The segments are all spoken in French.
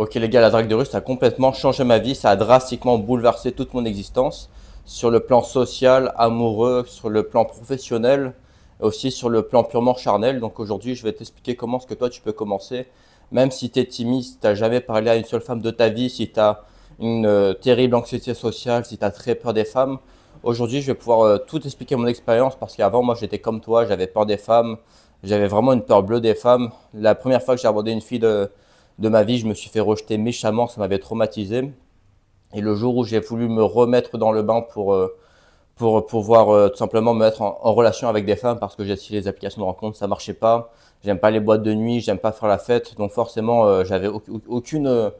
Ok les gars, la drague de rue, ça a complètement changé ma vie, ça a drastiquement bouleversé toute mon existence, sur le plan social, amoureux, sur le plan professionnel, et aussi sur le plan purement charnel. Donc aujourd'hui, je vais t'expliquer comment est-ce que toi tu peux commencer, même si tu es timide, si tu n'as jamais parlé à une seule femme de ta vie, si tu as une terrible anxiété sociale, si tu as très peur des femmes. Aujourd'hui, je vais pouvoir tout expliquer mon expérience parce qu'avant, moi, j'étais comme toi, j'avais peur des femmes, j'avais vraiment une peur bleue des femmes. La première fois que j'ai abordé une fille de ma vie, je me suis fait rejeter méchamment, ça m'avait traumatisé. Et le jour où j'ai voulu me remettre dans le bain pour pouvoir tout simplement me mettre en relation avec des femmes, parce que j'ai essayé les applications de rencontre, ça marchait pas. J'aime pas les boîtes de nuit, j'aime pas faire la fête, donc forcément, j'avais aucune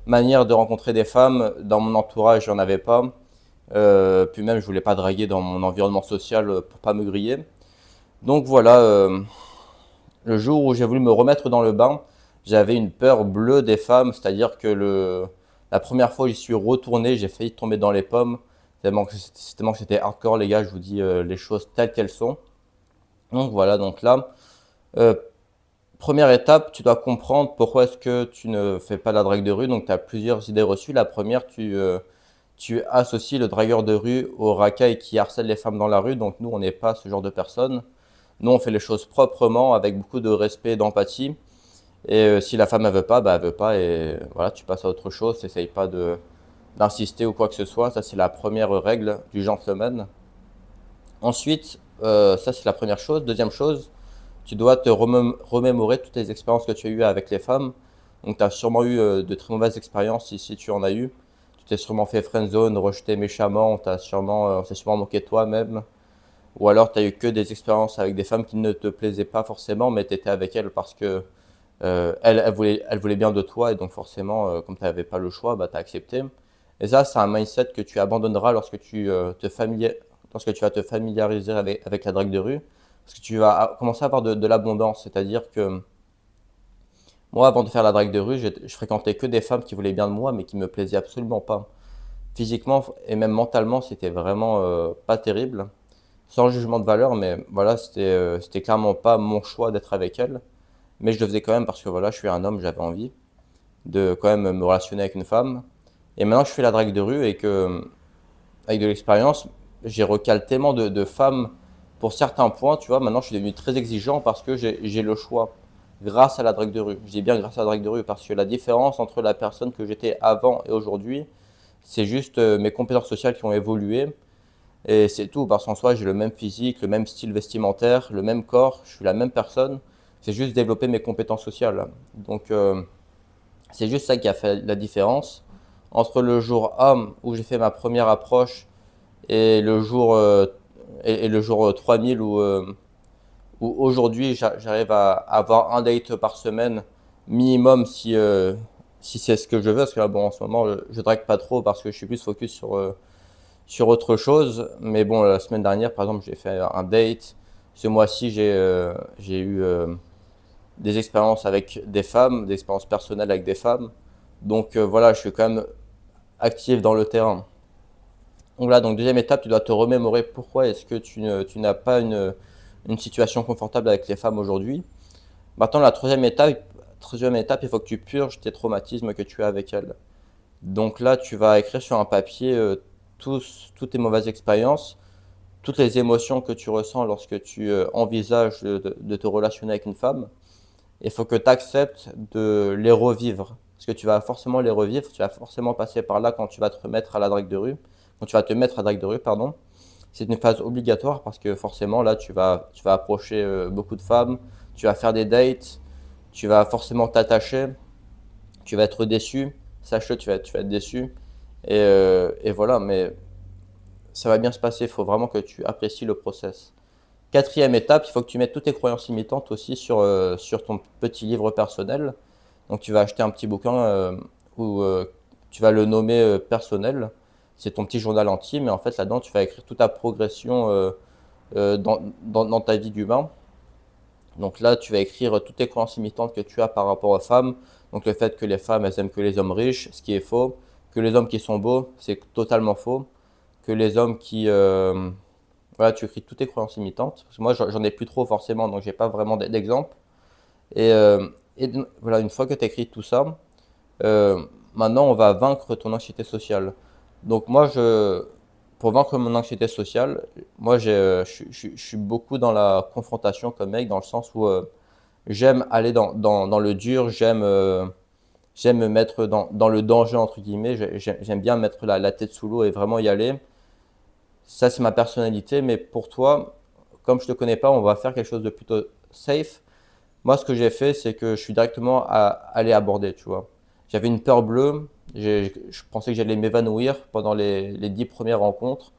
manière de rencontrer des femmes. Dans mon entourage, j'en avais pas. Puis même, je voulais pas draguer dans mon environnement social pour pas me griller. Donc voilà, le jour où j'ai voulu me remettre dans le bain, j'avais une peur bleue des femmes, c'est-à-dire que la première fois où j'y suis retourné, j'ai failli tomber dans les pommes, tellement que c'était hardcore les gars, je vous dis les choses telles qu'elles sont. Donc voilà, donc là, euh, première étape, tu dois comprendre pourquoi est-ce que tu ne fais pas la drague de rue, donc tu as plusieurs idées reçues. La première, tu associes le dragueur de rue au racaille qui harcèle les femmes dans la rue, donc nous on n'est pas ce genre de personnes. Nous on fait les choses proprement, avec beaucoup de respect et d'empathie. Et si la femme ne veut pas, bah elle veut pas et voilà, tu passes à autre chose. T'essayes pas d'insister ou quoi que ce soit. Ça c'est la première règle du gentleman. Ensuite, ça c'est la première chose. Deuxième chose, tu dois te remémorer toutes les expériences que tu as eues avec les femmes. Donc tu as sûrement eu de très mauvaises expériences si tu en as eu. Tu t'es sûrement fait friendzone, rejeté méchamment, on s'est sûrement moqué de toi même. Ou alors tu as eu que des expériences avec des femmes qui ne te plaisaient pas forcément, mais tu étais avec elles parce que elle voulait bien de toi et donc forcément, comme tu n'avais pas le choix, bah, tu as accepté. Et ça, c'est un mindset que tu abandonneras lorsque tu vas te familiariser avec la drague de rue. Parce que tu vas commencer à avoir de l'abondance. C'est-à-dire que moi, avant de faire la drague de rue, je fréquentais que des femmes qui voulaient bien de moi, mais qui me plaisaient absolument pas. Physiquement et même mentalement, c'était vraiment pas terrible. Sans jugement de valeur, mais voilà, c'était clairement pas mon choix d'être avec elle. Mais je le faisais quand même parce que voilà, je suis un homme, j'avais envie de quand même me relationner avec une femme. Et maintenant que je fais la drague de rue et que, avec de l'expérience, j'ai recalé tellement de femmes pour certains points, tu vois. Maintenant, je suis devenu très exigeant parce que j'ai le choix grâce à la drague de rue. Je dis bien grâce à la drague de rue parce que la différence entre la personne que j'étais avant et aujourd'hui, c'est juste mes compétences sociales qui ont évolué. Et c'est tout, parce qu'en soi, j'ai le même physique, le même style vestimentaire, le même corps, je suis la même personne. C'est juste développer mes compétences sociales. Donc, c'est juste ça qui a fait la différence entre le jour homme où j'ai fait ma première approche et le jour 3000 où aujourd'hui j'arrive à avoir un date par semaine minimum si c'est ce que je veux. Parce que là, bon, en ce moment, je drague pas trop parce que je suis plus focus sur autre chose. Mais bon, la semaine dernière, par exemple, j'ai fait un date. Ce mois-ci, j'ai eu des expériences avec des femmes, des expériences personnelles avec des femmes. Donc voilà, je suis quand même actif dans le terrain. Donc là, donc deuxième étape, tu dois te remémorer pourquoi est-ce que tu n'as pas une situation confortable avec les femmes aujourd'hui. Maintenant, la troisième étape, il faut que tu purges tes traumatismes que tu as avec elles. Donc là, tu vas écrire sur un papier toutes tes mauvaises expériences, toutes les émotions que tu ressens lorsque tu envisages de te relationner avec une femme. Il faut que tu acceptes de les revivre. Parce que tu vas forcément les revivre, tu vas forcément passer par là quand tu vas te remettre à la drague de rue. Quand tu vas te mettre à la drague de rue, pardon. C'est une phase obligatoire parce que forcément là, tu vas approcher beaucoup de femmes, tu vas faire des dates, tu vas forcément t'attacher, tu vas être déçu. Sache-le, tu vas être déçu. Et voilà, mais ça va bien se passer. Il faut vraiment que tu apprécies le process. Quatrième étape, il faut que tu mettes toutes tes croyances limitantes aussi sur ton petit livre personnel. Donc tu vas acheter un petit bouquin où tu vas le nommer personnel. C'est ton petit journal intime, mais en fait là-dedans tu vas écrire toute ta progression dans ta vie d'humain. Donc là tu vas écrire toutes tes croyances limitantes que tu as par rapport aux femmes. Donc le fait que les femmes elles aiment que les hommes riches, ce qui est faux. Que les hommes qui sont beaux, c'est totalement faux. Que les hommes qui voilà, tu écris toutes tes croyances limitantes. Parce que moi, j'en ai plus trop forcément, donc j'ai pas vraiment d'exemple. Et voilà, une fois que tu as écrit tout ça, Euh, Maintenant, on va vaincre ton anxiété sociale. Donc moi, pour vaincre mon anxiété sociale, moi, je suis beaucoup dans la confrontation comme mec, dans le sens où j'aime aller dans le dur, j'aime me mettre dans le danger, entre guillemets. J'aime bien mettre la tête sous l'eau et vraiment y aller. Ça, c'est ma personnalité, mais pour toi, comme je te connais pas, on va faire quelque chose de plutôt safe. Moi, ce que j'ai fait, c'est que je suis directement allé aborder, tu vois. J'avais une peur bleue, je pensais que j'allais m'évanouir pendant les 10 premières rencontres.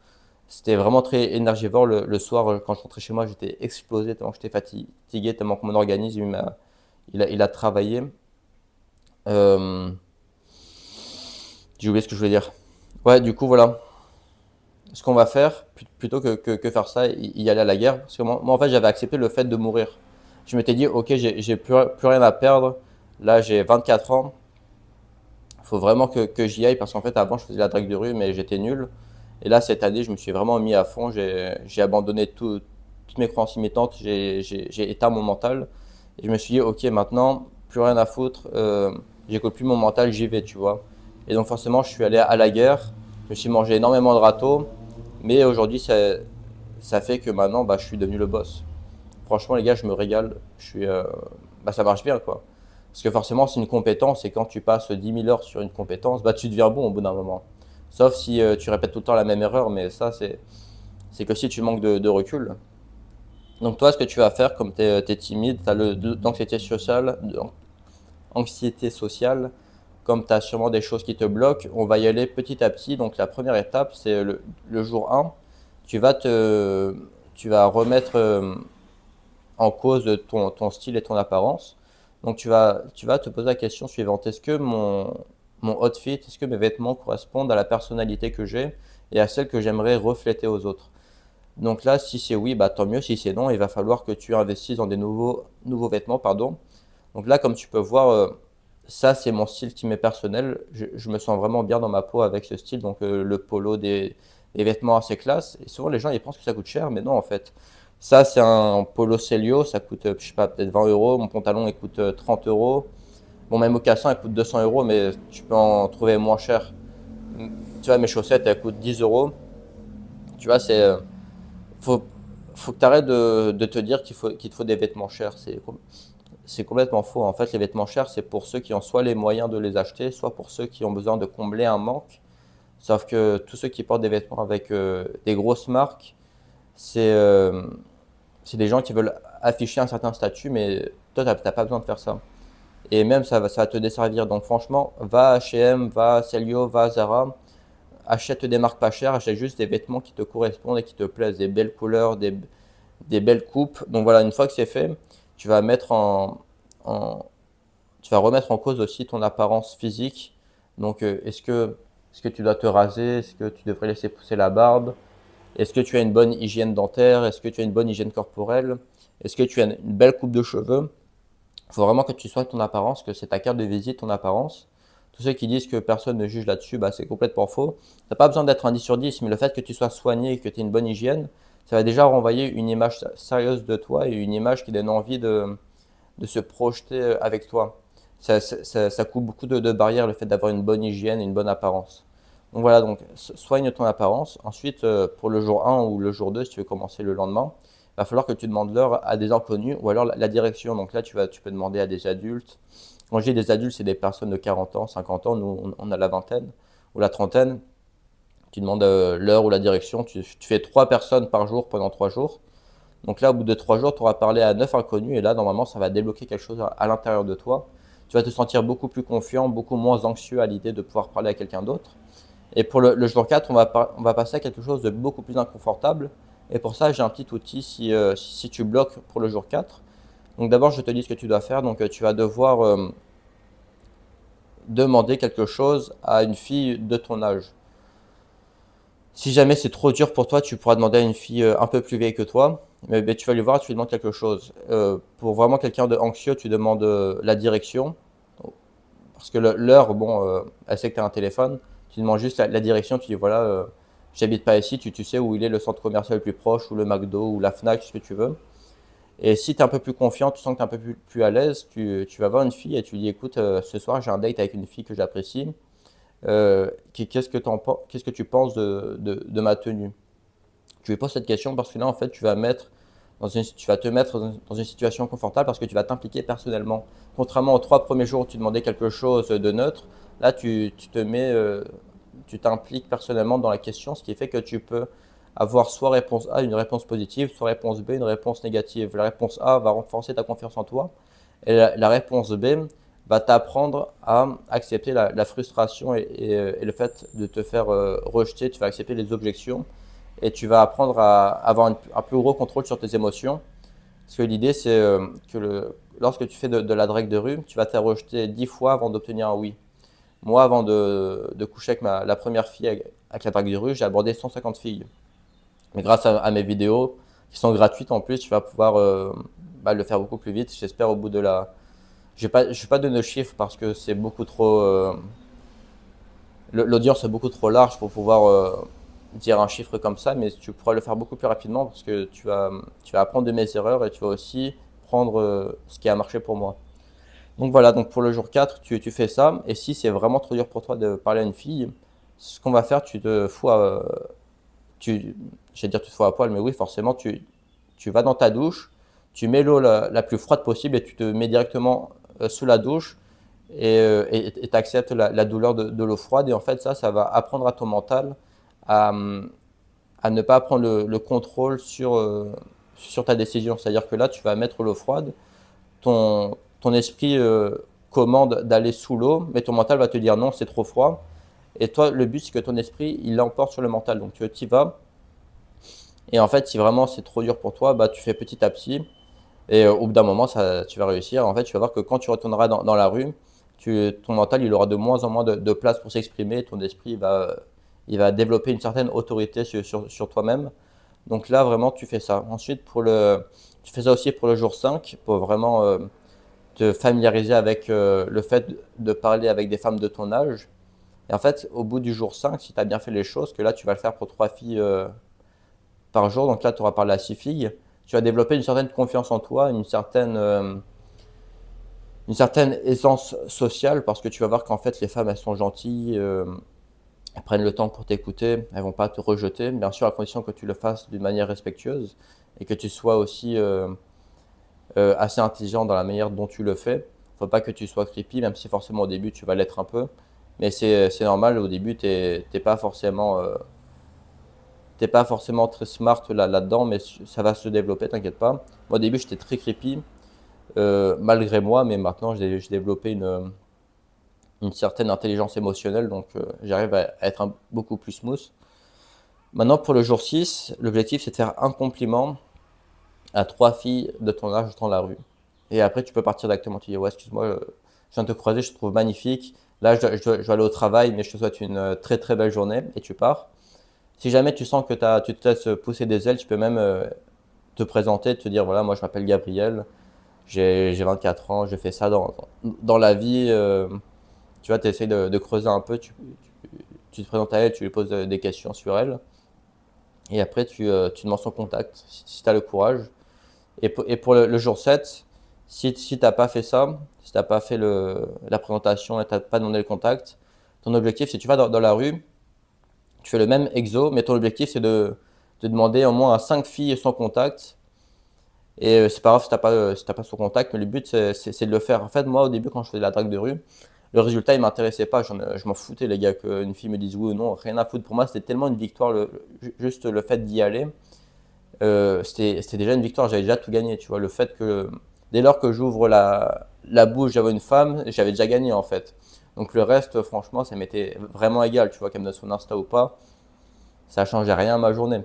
C'était vraiment très énergivore. Le soir, quand je rentrais chez moi, j'étais explosé tellement que j'étais fatigué, tellement que mon organisme il a travaillé. Euh, j'ai oublié ce que je voulais dire. Ouais, du coup, voilà. Ce qu'on va faire, plutôt que faire ça, y aller à la guerre, parce que moi en fait, j'avais accepté le fait de mourir. Je m'étais dit, ok, j'ai plus rien à perdre. Là, j'ai 24 ans. Il faut vraiment que j'y aille, parce qu'en fait, avant, je faisais la drague de rue, mais j'étais nul. Et là, cette année, je me suis vraiment mis à fond. J'ai abandonné toutes mes croyances limitantes. J'ai éteint mon mental. Et je me suis dit, ok, maintenant, plus rien à foutre. J'écoute plus mon mental, j'y vais, tu vois. Et donc, forcément, je suis allé à la guerre. Je me suis mangé énormément de râteaux. Mais aujourd'hui, ça fait que maintenant, bah, je suis devenu le boss. Franchement, les gars, je me régale. Bah, ça marche bien, quoi. Parce que forcément, c'est une compétence et quand tu passes 10 000 heures sur une compétence, bah, tu deviens bon au bout d'un moment. Sauf si tu répètes tout le temps la même erreur, mais ça, c'est que si tu manques de recul. Donc, toi, ce que tu vas faire, comme tu es timide, tu as anxiété sociale, comme tu as sûrement des choses qui te bloquent, on va y aller petit à petit. Donc, la première étape, c'est le jour 1. Tu vas te, tu vas remettre en cause ton style et ton apparence. Donc tu vas te poser la question suivante. Est-ce que mon outfit, est-ce que mes vêtements correspondent à la personnalité que j'ai et à celle que j'aimerais refléter aux autres? Donc là, si c'est oui, bah tant mieux. Si c'est non, il va falloir que tu investisses dans des nouveaux vêtements, pardon. Donc là, comme tu peux voir, ça c'est mon style qui m'est personnel. Je me sens vraiment bien dans ma peau avec ce style. Donc le polo, des vêtements assez classe. Et souvent les gens ils pensent que ça coûte cher, mais non en fait. Ça c'est un polo Celio, ça coûte je sais pas peut-être 20 euros. Mon pantalon il coûte 30 euros. Bon mes mocassins ils coûtent 200 euros, mais tu peux en trouver moins cher. Tu vois mes chaussettes elles coûtent 10 euros. Tu vois faut faut que tu arrêtes de te dire qu'il te faut des vêtements chers. C'est complètement faux. En fait, les vêtements chers, c'est pour ceux qui ont soit les moyens de les acheter, soit pour ceux qui ont besoin de combler un manque. Sauf que tous ceux qui portent des vêtements avec des grosses marques, c'est euh, c'est des gens qui veulent afficher un certain statut, mais toi, tu n'as pas besoin de faire ça. Et même, ça va te desservir. Donc franchement, va à H&M, va à Celio, va à Zara, achète des marques pas chères, achète juste des vêtements qui te correspondent et qui te plaisent, des belles couleurs, des belles coupes. Donc voilà, une fois que c'est fait, tu vas mettre en, tu vas remettre en cause aussi ton apparence physique. Donc, est-ce que tu dois te raser? Est-ce que tu devrais laisser pousser la barbe? Est-ce que tu as une bonne hygiène dentaire? Est-ce que tu as une bonne hygiène corporelle? Est-ce que tu as une belle coupe de cheveux? Il faut vraiment que tu soignes ton apparence, que c'est ta carte de visite, ton apparence. Tous ceux qui disent que personne ne juge là-dessus, bah, c'est complètement faux. Tu n'as pas besoin d'être un 10 sur 10, mais le fait que tu sois soigné et que tu aies une bonne hygiène, ça va déjà renvoyer une image sérieuse de toi et une image qui donne envie de se projeter avec toi. Ça coupe beaucoup de barrières, le fait d'avoir une bonne hygiène et une bonne apparence. Donc voilà, donc soigne ton apparence. Ensuite, pour le jour 1 ou le jour 2, si tu veux commencer le lendemain, il va falloir que tu demandes l'heure à des inconnus ou alors la direction. Donc là, tu peux demander à des adultes. Quand je dis des adultes, c'est des personnes de 40 ans, 50 ans. Nous, on a la vingtaine ou la trentaine. Tu demandes l'heure ou la direction. Tu fais 3 personnes par jour pendant 3 jours. Donc là, au bout de 3 jours, tu auras parlé à 9 inconnus et là, normalement, ça va débloquer quelque chose à l'intérieur de toi. Tu vas te sentir beaucoup plus confiant, beaucoup moins anxieux à l'idée de pouvoir parler à quelqu'un d'autre. Et pour le jour 4, on va passer à quelque chose de beaucoup plus inconfortable. Et pour ça, j'ai un petit outil si tu bloques pour le jour 4. Donc d'abord, je te dis ce que tu dois faire. Donc tu vas devoir demander quelque chose à une fille de ton âge. Si jamais c'est trop dur pour toi, tu pourras demander à une fille un peu plus vieille que toi. Mais tu vas lui voir, tu lui demandes quelque chose. Pour vraiment quelqu'un de anxieux, tu demandes la direction. Parce que l'heure, bon, elle sait que tu as un téléphone. Tu demandes juste la direction, tu dis voilà, j'habite pas ici, tu sais où il est le centre commercial le plus proche, ou le McDo, ou la Fnac, ce que tu veux. Et si tu es un peu plus confiant, tu sens que tu es un peu plus à l'aise, tu vas voir une fille et tu lui dis, écoute, ce soir j'ai un date avec une fille que j'apprécie. Qu'est-ce que tu penses de ma tenue? Tu lui poses cette question parce que là, en fait, tu vas te mettre dans une situation confortable parce que tu vas t'impliquer personnellement. Contrairement aux 3 premiers jours où tu demandais quelque chose de neutre, là, tu t'impliques personnellement dans la question, ce qui fait que tu peux avoir soit réponse A, une réponse positive, soit réponse B, une réponse négative. La réponse A va renforcer ta confiance en toi et la réponse B va t'apprendre à accepter la frustration et le fait de te faire rejeter. Tu vas accepter les objections et tu vas apprendre à avoir un plus gros contrôle sur tes émotions. Parce que l'idée, c'est lorsque tu fais de la drague de rue, tu vas te faire rejeter 10 fois avant d'obtenir un oui. Moi, avant de coucher avec la première fille avec la drague de rue, j'ai abordé 150 filles. Mais grâce à mes vidéos, qui sont gratuites en plus, tu vas pouvoir le faire beaucoup plus vite. J'espère au bout de la... Je ne vais pas donner de chiffres parce que c'est beaucoup trop... l'audience est beaucoup trop large pour pouvoir dire un chiffre comme ça, mais tu pourras le faire beaucoup plus rapidement parce que tu vas apprendre de mes erreurs et tu vas aussi prendre ce qui a marché pour moi. Donc voilà, donc pour le jour 4, tu fais ça. Et si c'est vraiment trop dur pour toi de parler à une fille, ce qu'on va faire, je vais dire tu te fous à poil, mais oui, forcément, tu vas dans ta douche, tu mets l'eau la plus froide possible et tu te mets directement sous la douche et tu acceptes la douleur de l'eau froide. Et en fait, ça va apprendre à ton mental à, à ne pas prendre le contrôle sur ta décision. C'est-à-dire que là, tu vas mettre l'eau froide, ton esprit commande d'aller sous l'eau, mais ton mental va te dire non, c'est trop froid. Et toi, le but, c'est que ton esprit, il l'emporte sur le mental. Donc, tu y vas. Et en fait, si vraiment c'est trop dur pour toi, bah, tu fais petit à petit. Et au bout d'un moment, tu vas réussir. En fait, tu vas voir que quand tu retourneras dans la rue, ton mental, il aura de moins en moins de place pour s'exprimer. Ton esprit, il va développer une certaine autorité sur toi-même. Donc là, vraiment, tu fais ça. Ensuite, tu fais ça aussi pour le jour 5, pour vraiment te familiariser avec le fait de parler avec des femmes de ton âge. Et en fait, au bout du jour 5, si tu as bien fait les choses, que là, tu vas le faire pour 3 filles par jour, donc là, tu auras parlé à 6 filles, tu vas développer une certaine confiance en toi, une certaine aisance sociale, parce que tu vas voir qu'en fait, les femmes, elles sont gentilles, elles prennent le temps pour t'écouter, elles vont pas te rejeter, bien sûr, à condition que tu le fasses d'une manière respectueuse et que tu sois aussi assez intelligent dans la manière dont tu le fais. Faut pas que tu sois creepy, même si forcément au début tu vas l'être un peu. Mais c'est normal, au début t'es pas forcément très smart là-dedans, mais ça va se développer, t'inquiète pas. Moi au début j'étais très creepy, malgré moi, mais maintenant j'ai développé une certaine intelligence émotionnelle, donc j'arrive à être beaucoup plus smooth. Maintenant pour le jour 6, l'objectif c'est de faire un compliment à 3 filles de ton âge dans la rue. Et après, tu peux partir directement. Tu dis, ouais, excuse-moi, je viens de te croiser, je te trouve magnifique. Là, je dois aller au travail, mais je te souhaite une très très belle journée et tu pars. Si jamais tu sens que tu te laisses pousser des ailes, tu peux même te présenter, te dire, voilà, moi je m'appelle Gabriel, j'ai 24 ans, je fais ça dans la vie. Tu vois, tu essaies de creuser un peu, tu te présentes à elle, tu lui poses des questions sur elle. Et après, tu demandes son contact, si tu as le courage. Et pour le jour 7, si tu n'as pas fait ça, si tu n'as pas fait la présentation et tu n'as pas demandé le contact, ton objectif, c'est que tu vas dans la rue, tu fais le même exo, mais ton objectif, c'est de demander au moins à 5 filles son contact. Et c'est pas grave si t'as pas son contact, mais le but, c'est de le faire. En fait, moi, au début, quand je faisais la drague de rue, le résultat, il m'intéressait pas. Je m'en foutais, les gars, qu'une fille me dise oui ou non, rien à foutre. Pour moi, c'était tellement une victoire, juste le fait d'y aller. C'était déjà une victoire, j'avais déjà tout gagné, tu vois. Le fait que dès lors que j'ouvre la bouche, j'avais une femme, j'avais déjà gagné en fait. Donc le reste, franchement, ça m'était vraiment égal, tu vois, qu'elle me donne son Insta ou pas, ça changeait rien à ma journée.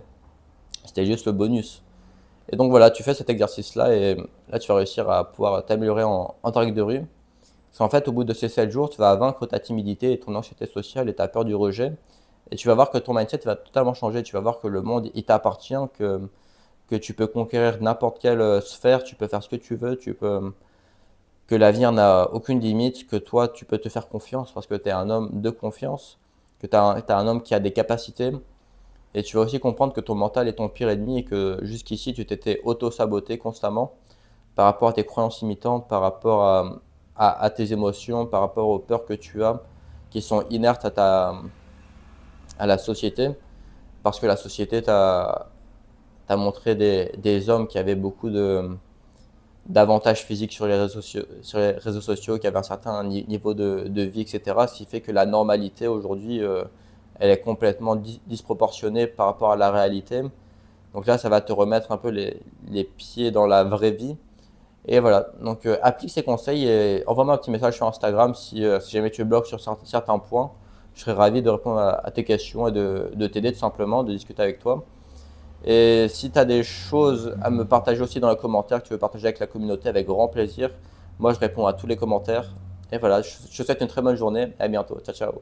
C'était juste le bonus. Et donc voilà, tu fais cet exercice-là et là, tu vas réussir à pouvoir t'améliorer en drague de rue. Parce qu'en fait, au bout de ces 7 jours, tu vas vaincre ta timidité et ton anxiété sociale et ta peur du rejet. Et tu vas voir que ton mindset va totalement changer. Tu vas voir que le monde, il t'appartient, que tu peux conquérir n'importe quelle sphère, tu peux faire ce que tu veux, que l'avenir n'a aucune limite, que toi, tu peux te faire confiance parce que tu es un homme de confiance, que tu es un homme qui a des capacités. Et tu vas aussi comprendre que ton mental est ton pire ennemi et que jusqu'ici, tu t'étais auto-saboté constamment. par rapport à tes croyances limitantes, par rapport à tes émotions, par rapport aux peurs que tu as, qui sont inertes à la société, parce que la société t'a montré des hommes qui avaient beaucoup d'avantages physiques sur les réseaux sociaux, qui avaient un certain niveau de vie, etc. Ce qui fait que la normalité aujourd'hui, elle est complètement disproportionnée par rapport à la réalité. Donc là, ça va te remettre un peu les pieds dans la vraie vie. Et voilà, donc applique ces conseils et envoie-moi un petit message sur Instagram si jamais tu bloques sur certains points. Je serais ravi de répondre à tes questions et de t'aider tout simplement, de discuter avec toi. Et si tu as des choses à me partager aussi dans les commentaires que tu veux partager avec la communauté, avec grand plaisir. Moi, je réponds à tous les commentaires. Et voilà, je te souhaite une très bonne journée et à bientôt. Ciao, ciao.